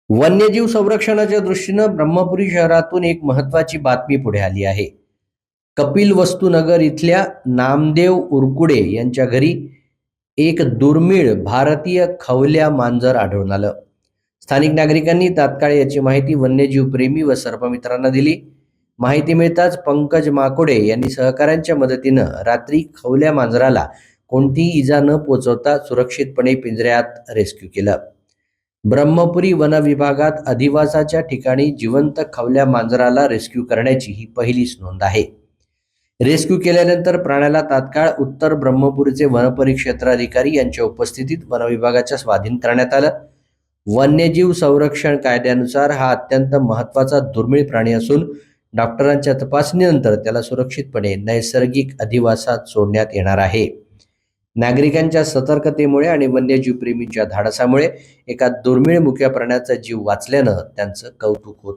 वन्यजीव संरक्षणाच्या दृष्टीनं ब्रह्मपुरी शहरातून एक महत्त्वाची बातमी पुढे आली आहे. कपिलवस्तू नगर इथल्या नामदेव उरकुडे यांच्या घरी एक दुर्मिळ भारतीय खवल्या मांजर आढळून आलं. स्थानिक नागरिकांनी तात्काळ याची माहिती वन्यजीव प्रेमी व सर्पमित्रांना दिली. माहिती मिळताच पंकज माकोडे यांनी सहकाऱ्यांच्या मदतीनं रात्री खवल्या मांजराला कोणतीही इजा न पोचवता सुरक्षितपणे पिंजऱ्यात रेस्क्यू केलं. ब्रह्मपुरी वन विभागात अधिवासाच्या ठिकाणी जिवंत खवल्या मांजराला रेस्क्यू करण्याची ही पहिलीच नोंद आहे. रेस्क्यू केल्यानंतर प्राण्याला तात्काळ उत्तर ब्रह्मपुरीचे वनपरिक्षेत्र अधिकारी यांच्या उपस्थितीत वन विभागाच्या स्वाधीन करण्यात आलं. वन्यजीव संरक्षण कायद्यानुसार हा अत्यंत महत्त्वाचा दुर्मिळ प्राणी असून डॉक्टरांच्या तपासणीनंतर त्याला सुरक्षितपणे नैसर्गिक अधिवासात सोडण्यात येणार आहे. नागरिकांच्या सतर्कतेमुळे आणि वन्यजीव प्रेमींच्या धाडसामुळे एका दुर्मिळ मुक्या प्राण्याचा जीव वाचल्यानं त्यांचं कौतुक होत